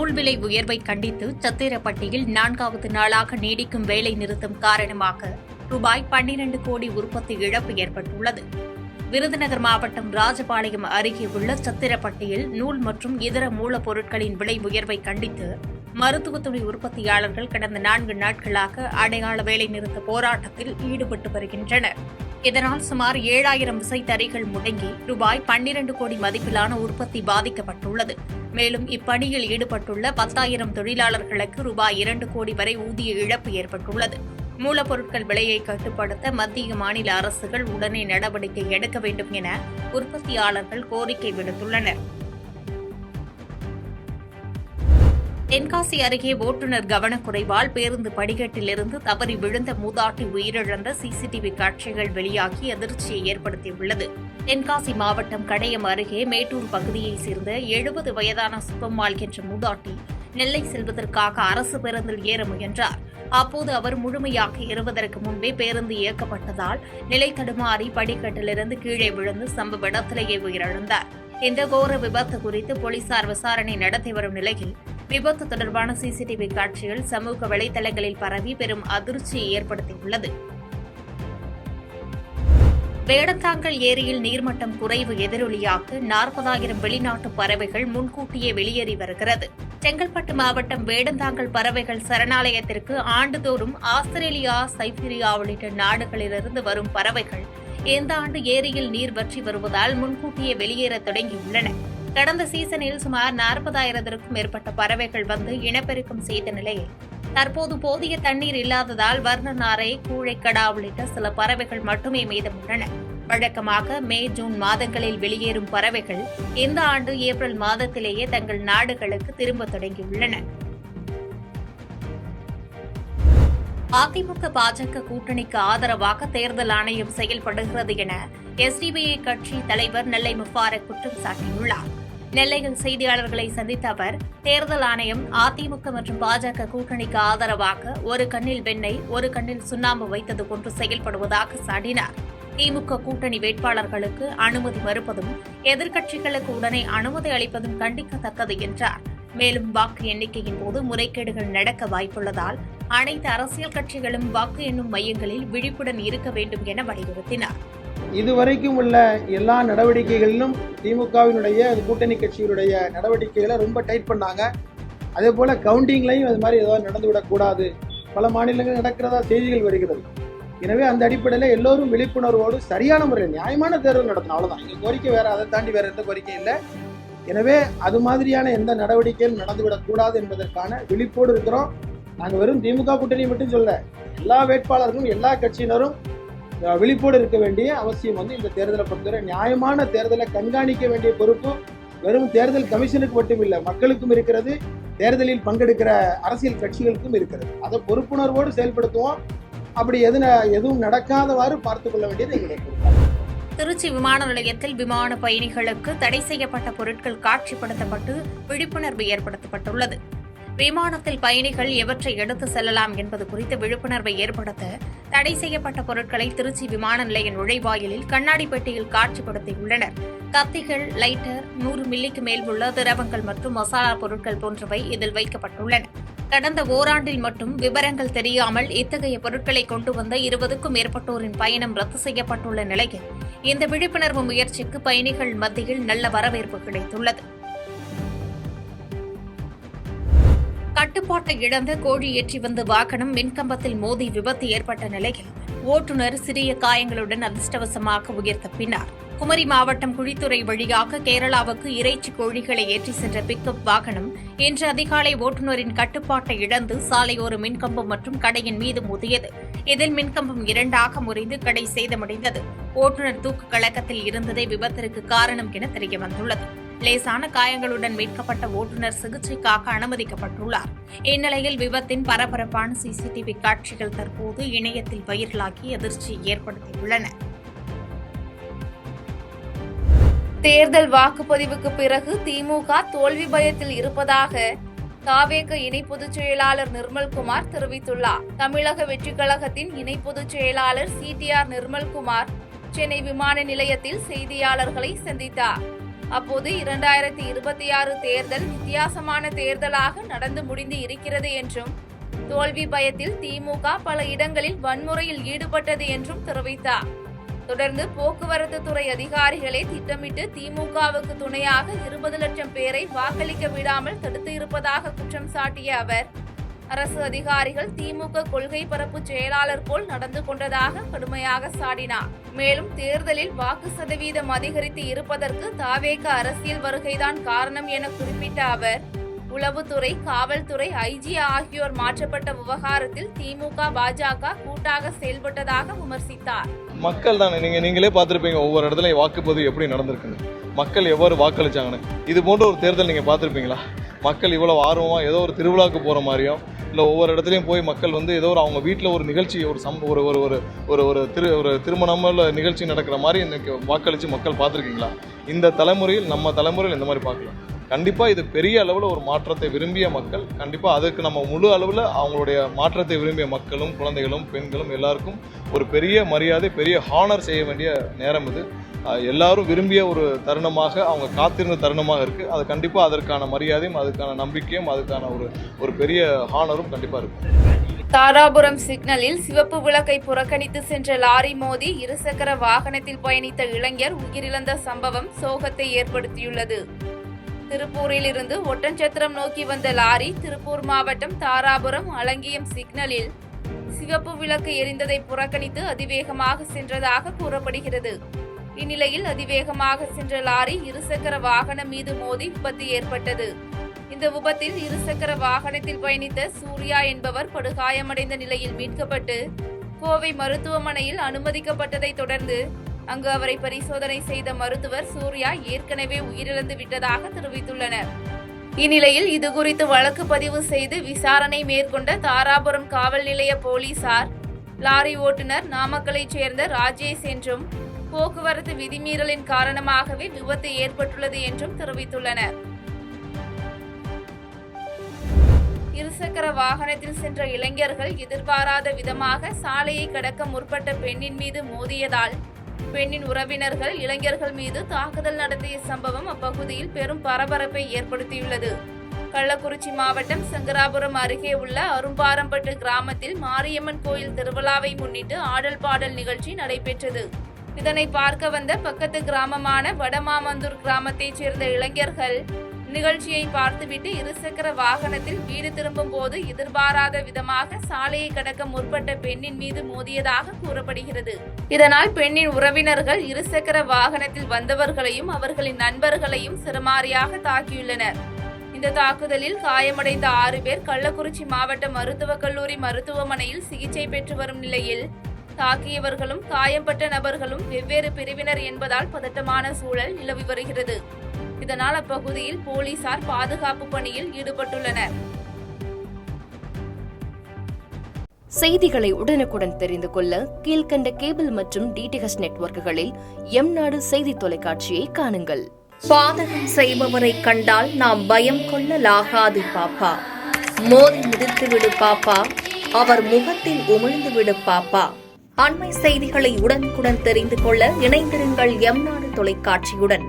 நூல் விலை உயர்வை கண்டித்து சத்திரப்பட்டியில் 4வது நாளாக நீடிக்கும் வேலை நிறுத்தம் காரணமாக ரூபாய் 12 கோடி உற்பத்தி இழப்பு ஏற்பட்டுள்ளது. விருதுநகர் மாவட்டம் ராஜபாளையம் அருகே உள்ள சத்திரப்பட்டியில் நூல் மற்றும் இதர மூலப்பொருட்களின் விலை உயர்வை கண்டித்து மருத்துவத் துறை உற்பத்தியாளர்கள் கடந்த 4 நாட்களாக அடையாள வேலை நிறுத்த போராட்டத்தில் ஈடுபட்டு வருகின்றனர். இதனால் சுமார் 7000 விசைத்தறிகள் முடங்கி ரூபாய் 12 கோடி மதிப்பிலான உற்பத்தி பாதிக்கப்பட்டுள்ளது. மேலும் இப்பணியில் ஈடுபட்டுள்ள 10,000 தொழிலாளர்களுக்கு ரூபாய் 2 கோடி வரை ஊதிய இழப்பு ஏற்பட்டுள்ளது. மூலப்பொருட்கள் விலையை கட்டுப்படுத்த மத்திய மாநில அரசுகள் உடனே நடவடிக்கை எடுக்க வேண்டும் என உற்பத்தியாளர்கள் கோரிக்கை விடுத்துள்ளனர். தென்காசி அருகே ஓட்டுநர் கவனக்குறைவால் பேருந்து படிக்கட்டிலிருந்து தவறி விழுந்த மூதாட்டி உயிரிழந்த சிசிடிவி காட்சிகள் வெளியாகி அதிர்ச்சியை ஏற்படுத்தியுள்ளது. தென்காசி மாவட்டம் கடையம் அருகே மேட்டூர் பகுதியைச் சேர்ந்த 70 வயதான சுப்பம்மாள் என்ற மூதாட்டி நெல்லை செல்வதற்காக அரசு பேருந்தில் ஏற முயன்றார். அப்போது அவர் முழுமையாக ஏறுவதற்கு முன்பே பேருந்து இயக்கப்பட்டதால் நிலை தடுமாறி படிக்கட்டிலிருந்து கீழே விழுந்து சம்பவ இடத்திலேயே உயிரிழந்தார். இந்த கோர விபத்து குறித்து போலீசார் விசாரணை நடத்தி வரும் நிலையில் விபத்து தொடர்பான சிசிடிவி காட்சிகள் சமூக வலைதளங்களில் பரவி பெரும் அதிர்ச்சியை ஏற்படுத்தியுள்ளது. வேடந்தாங்கல் ஏரியில் நீர்மட்டம் குறைவு எதிரொலியாக 40,000 வெளிநாட்டு பறவைகள் முன்கூட்டியே வெளியேறி வருகிறது. செங்கல்பட்டு மாவட்டம் வேடந்தாங்கல் பறவைகள் சரணாலயத்திற்கு ஆண்டுதோறும் ஆஸ்திரேலியா, சைபீரியா உள்ளிட்ட நாடுகளிலிருந்து வரும் பறவைகள் இந்த ஆண்டு ஏரியில் நீர் வற்றி வருவதால் முன்கூட்டியே வெளியேற தொடங்கியுள்ளன. கடந்த சீசனில் சுமார் 40,000க்கும் மேற்பட்ட பறவைகள் வந்து இனப்பெருக்கம் செய்த நிலையில் தற்போது போதிய தண்ணீர் இல்லாததால் வர்ணநாரை, கூழைக்கடா உள்ளிட்ட சில பறவைகள் மட்டுமே மீதமுள்ளன. வழக்கமாக மே, ஜூன் மாதங்களில் வெளியேறும் பறவைகள் இந்த ஆண்டு ஏப்ரல் மாதத்திலேயே தங்கள் நாடுகளுக்கு திரும்ப தொடங்கியுள்ளன. அதிமுக பாஜக கூட்டணிக்கு ஆதரவாக தேர்தல் ஆணையம் செயல்படுகிறது என எஸ்டிபிஐ கட்சி தலைவர் நெல்லை முபாரக் குற்றம் சாட்டியுள்ளார். நெல்லையில் செய்தியாளர்களை சந்தித்த அவர், தேர்தல் ஆணையம் அதிமுக மற்றும் பாஜக கூட்டணிக்கு ஆதரவாக ஒரு கண்ணில் வெண்ணெய், ஒரு கண்ணில் சுண்ணாம்பு வைத்தது போன்று செயல்படுவதாக சாடினார். திமுக கூட்டணி வேட்பாளர்களுக்கு அனுமதி மறுப்பதும் எதிர்க்கட்சிகளுக்கு உடனே அனுமதி அளிப்பதும் கண்டிக்கத்தக்கது என்றார். மேலும் வாக்கு எண்ணிக்கையின் போது முறைகேடுகள் நடக்க வாய்ப்புள்ளதால் அனைத்து அரசியல் கட்சிகளும் வாக்கு எண்ணும் மையங்களில் விழிப்புடன் இருக்க வேண்டும் என வலியுறுத்தினார். இதுவரைக்கும் உள்ள எல்லா நடவடிக்கைகளிலும் திமுகவினுடைய கூட்டணி கட்சிகளுடைய நடவடிக்கைகளை ரொம்ப டைட் பண்ணாங்க. அதே போல கவுண்டிங்லையும் அது மாதிரி ஏதாவது நடந்துவிடக்கூடாது. பல மாநிலங்கள் நடக்கிறதா செய்திகள் வருகிறது. எனவே அந்த அடிப்படையில் எல்லோரும் விழிப்புணர்வோடு சரியான முறையில் நியாயமான தேர்தல் நடத்தணும். அவ்வளவுதான் எங்கள் கோரிக்கை. வேற அதை தாண்டி வேற எந்த கோரிக்கை இல்லை. எனவே அது மாதிரியான எந்த நடவடிக்கையும் நடந்துவிடக்கூடாது என்பதற்கான விழிப்போடு இருக்கிறோம். நாங்கள் வெறும் திமுக கூட்டணி மட்டும் சொல்ல, எல்லா வேட்பாளர்களும் எல்லா கட்சியினரும் விழிப்போடு இருக்க வேண்டிய அவசியம் இந்த தேர்தலை பொறுத்தவரை நியாயமான தேர்தலை கண்காணிக்க வேண்டிய பொறுப்பு வெறும் தேர்தல் கமிஷனுக்கு மட்டும் இல்லை, மக்களுக்கும் இருக்கிறது, தேர்தலில் பங்கெடுக்கிற அரசியல் கட்சிகளுக்கும் இருக்கிறது. அதை பொறுப்புணர்வோடு செயல்படுத்துவோம். அப்படி எதுவும் நடக்காதவாறு பார்த்துக் கொள்ள வேண்டியது எங்களுடைய பொறுப்பு. திருச்சி விமான நிலையத்தில் விமான பயணிகளுக்கு தடை செய்யப்பட்ட பொருட்கள் காட்சிப்படுத்தப்பட்டு விழிப்புணர்வு ஏற்படுத்தப்பட்டுள்ளது. விமானத்தில் பயணிகள் எவற்றை எடுத்து செல்லலாம் என்பது குறித்து விழிப்புணர்வை ஏற்படுத்த தடை செய்யப்பட்ட பொருட்களை திருச்சி விமான நிலைய நுழைவாயிலில் கண்ணாடி பெட்டியில் காட்சிப்படுத்தியுள்ளனர். கத்திகள், லைட்டர், 100 மில்லிக்கு மேல் உள்ள திரவங்கள் மற்றும் மசாலா பொருட்கள் போன்றவை இதில் வைக்கப்பட்டுள்ளன. கடந்த ஓராண்டில் மட்டும் விவரங்கள் தெரியாமல் இத்தகைய பொருட்களை கொண்டு வந்த 20க்கும் மேற்பட்டோரின் பயணம் ரத்து செய்யப்பட்டுள்ள நிலையில் இந்த விழிப்புணர்வு முயற்சிக்கு பயணிகள் மத்தியில் நல்ல வரவேற்பு கிடைத்துள்ளது. கட்டுப்பாட்டை இழந்த கோழி ஏற்றி வந்த வாகனம் மின்கம்பத்தில் மோதி விபத்து ஏற்பட்ட நிலையில் ஓட்டுநர் சிறிய காயங்களுடன் அதிர்ஷ்டவசமாக உயிர் தப்பினார். குமரி மாவட்டம் குழித்துறை வழியாக கேரளாவுக்கு இறைச்சி கோழிகளை ஏற்றி சென்ற பிக்கப் வாகனம் இன்று அதிகாலை ஓட்டுநரின் கட்டுப்பாட்டை இழந்து சாலையோர மின்கம்பம் மற்றும் கடையின் மீது மோதியது. இதில் மின்கம்பம் 2ஆக முறிந்து கடை சேதமடைந்தது. ஓட்டுநர் தூக்கு கலக்கத்தில் இருந்ததே விபத்திற்கு காரணம் என தெரியவந்துள்ளது. லேசான காயங்களுடன் மீட்கப்பட்ட ஓட்டுநர் சிகிச்சைக்காக அனுமதிக்கப்பட்டுள்ளார். இந்நிலையில் விபத்தின் பரபரப்பான சிசிடிவி காட்சிகள் தற்போது இணையத்தில் வைரலாகி அதிர்ச்சியை ஏற்படுத்தியுள்ளன. தேர்தல் வாக்குப்பதிவுக்கு பிறகு திமுக தோல்வி பயத்தில் இருப்பதாக தாவேக இணை பொதுச் செயலாளர் நிர்மல்குமார் தெரிவித்துள்ளார். தமிழக வெற்றிக் கழகத்தின் இணை பொதுச் செயலாளர் CTR நிர்மல்குமார் சென்னை விமான நிலையத்தில் செய்தியாளர்களை சந்தித்தார். அப்போது 2026 தேர்தல் வித்தியாசமான தேர்தலாக நடந்து முடிந்து இருக்கிறது என்றும், தோல்வி பயத்தில் திமுக பல இடங்களில் வன்முறையில் ஈடுபட்டது என்றும் தெரிவித்தார். தொடர்ந்து போக்குவரத்து துறை அதிகாரிகளே திட்டமிட்டு திமுகவுக்கு துணையாக 20 லட்சம் பேரை வாக்களிக்க விடாமல் தடுத்து இருப்பதாக குற்றம் சாட்டிய அவர், அரசு அதிகாரிகள் திமுக கொள்கை பரப்பு செயலாளர் போல் நடந்து கொண்டதாக கடுமையாக சாடினார். மேலும் தேர்தலில் வாக்கு சதவீதம் அதிகரித்து இருப்பதற்கு தாவேக அரசியல் வருகைதான் காரணம் என குறிப்பிட்ட அவர், உளவுத்துறை, காவல்துறை, ஐஜி ஆகியோர் மாற்றப்பட்ட விவகாரத்தில் திமுக, பாஜக கூட்டாக செயல்பட்டதாக விமர்சித்தார். மக்கள் தான் நீங்களே பார்த்திருப்பீங்க, ஒவ்வொரு இடத்துல வாக்குப்பதிவு எப்படி நடந்திருக்குன்னு, மக்கள் எவ்வாறு வாக்களிச்சாங்கன்னு. இது போன்ற ஒரு தேர்தல் நீங்க பார்த்திருப்பீங்களா? மக்கள் இவ்வளவு ஆர்வமா ஏதோ ஒரு திருவிழாவுக்கு போற மாதிரியும், இல்லை ஒவ்வொரு இடத்துலையும் போய் மக்கள் ஏதோ ஒரு அவங்க வீட்டில் ஒரு நிகழ்ச்சி, ஒரு திருமணம் நிகழ்ச்சி நடக்கிற மாதிரி இன்னைக்கு வாக்களித்து மக்கள் பார்த்துருக்கீங்களா? இந்த தலைமுறையில், நம்ம தலைமுறையில் இந்த மாதிரி பார்க்கலாம். கண்டிப்பாக இது பெரிய அளவில் ஒரு மாற்றத்தை விரும்பிய மக்கள், கண்டிப்பாக அதுக்கு நம்ம முழு அளவில் அவங்களுடைய மாற்றத்தை விரும்பிய மக்களும், குழந்தைகளும், பெண்களும் எல்லாருக்கும் ஒரு பெரிய மரியாதை, பெரிய ஹானர் செய்ய வேண்டிய நேரம் இது. எல்லாரும் விரும்பிய ஒரு தருணமாக, அவங்க காத்திருந்த தருணமாக இருக்குது. அது கண்டிப்பாக அதற்கான மரியாதையும், அதுக்கான நம்பிக்கையும், அதுக்கான ஒரு பெரிய ஹானரும் கண்டிப்பாக இருக்குது. தாராபுரம் சிக்னலில் சிவப்பு விளக்கை புறக்கணித்து சென்ற லாரி மோதி இருசக்கர வாகனத்தில் பயணித்த இளைஞர் உயிரிழந்த சம்பவம் சோகத்தை ஏற்படுத்தியுள்ளது. திருப்பூரில் இருந்து ஒட்டன்சத்திரம் நோக்கி வந்த லாரி திருப்பூர் மாவட்டம் தாராபுரம் அலங்கியம் சிக்னலில் சிவப்பு விளக்கு எரிந்ததை புறக்கணித்து அதிவேகமாக சென்றதாக கூறப்படுகிறது. இந்நிலையில் அதிவேகமாக சென்ற லாரி இருசக்கர வாகனம் மீது மோதி விபத்து ஏற்பட்டது. இந்த விபத்தில் இருசக்கர வாகனத்தில் பயணித்த சூர்யா என்பவர் படுகாயமடைந்த நிலையில் மீட்கப்பட்டு கோவை மருத்துவமனையில் அனுமதிக்கப்பட்டதை தொடர்ந்து அங்கு அவரை பரிசோதனை செய்த மருத்துவர் சூர்யா ஏற்கனவே உயிரிழந்து விட்டதாக தெரிவித்துள்ளனர். இந்நிலையில் இதுகுறித்து வழக்கு பதிவு செய்து விசாரணை மேற்கொண்ட தாராபுரம் காவல் நிலைய போலீசார் லாரி ஓட்டுநர் நாமக்கலைச் சேர்ந்த ராஜேஷ் என்றும், போக்குவரத்து விதிமீறலின் காரணமாகவே விபத்து ஏற்பட்டுள்ளது என்றும் தெரிவித்துள்ளனர். இருசக்கர வாகனத்தில் சென்ற இளைஞர்கள் எதிர்பாராத விதமாக சாலையை கடக்க முற்பட்ட பெண்ணின் மீது மோதியதால் பெண்ணின் உறவினர்கள் இளைஞர்கள் மீது தாக்குதல் நடத்திய சம்பவம் அப்பகுதியில் பெரும் பரபரப்பை ஏற்படுத்தியுள்ளது. கள்ளக்குறிச்சி மாவட்டம் சங்கராபுரம் அருகே உள்ள அரும்பாரம்பட்டு கிராமத்தில் மாரியம்மன் கோயில் திருவிழாவை முன்னிட்டு ஆடல் பாடல் நிகழ்ச்சி நடைபெற்றது. இதனை பார்க்க வந்த பக்கத்து கிராமமான வடமாமந்தூர் கிராமத்தைச் சேர்ந்த இளைஞர்கள் நிகழ்ச்சியை பார்த்துவிட்டு இருசக்கர வாகனத்தில் வீடு திரும்பும் போது எதிர்பாராத விதமாக சாலையை கடக்க முற்பட்ட பெண்ணின் மீது மோதியதாக கூறப்படுகிறது. இதனால் பெண்ணின் உறவினர்கள் இருசக்கர வாகனத்தில் வந்தவர்களையும் அவர்களின் நண்பர்களையும் சிரமாரியாக தாக்கியுள்ளனர். இந்த தாக்குதலில் காயமடைந்த 6 பேர் கள்ளக்குறிச்சி மாவட்ட மருத்துவக் கல்லூரி மருத்துவமனையில் சிகிச்சை பெற்று வரும் நிலையில் தாக்கியவர்களும் காயம்பட்ட நபர்களும் வெவ்வேறு பிரிவினர் என்பதால் பதட்டமான சூழல் நிலவி வருகிறது. இதனால் அப்பகுதியில் போலீசார் பாதுகாப்பு பணியில் ஈடுபட்டுள்ளனர். செய்திகளை உடனுக்குடன் தெரிந்து கொள்ள கீழ்கண்ட கேபிள் மற்றும் டிடிஎச் நெட்வொர்க்குகளில் எம்நாடு செய்தி தொலைக்காட்சியை காணுங்கள். பாதகம் செய்பவரை கண்டால் நாம் பயம் கொள்ளலாகாது பாப்பா. மோதி மிதித்து விடு பாப்பா, அவர் முகத்தில் உமிழ்ந்து விடு பாப்பா. அண்மை செய்திகளை உடனுக்குடன் தெரிந்து கொள்ள இணைந்திருங்கள் எம்நாடு தொலைக்காட்சியுடன்.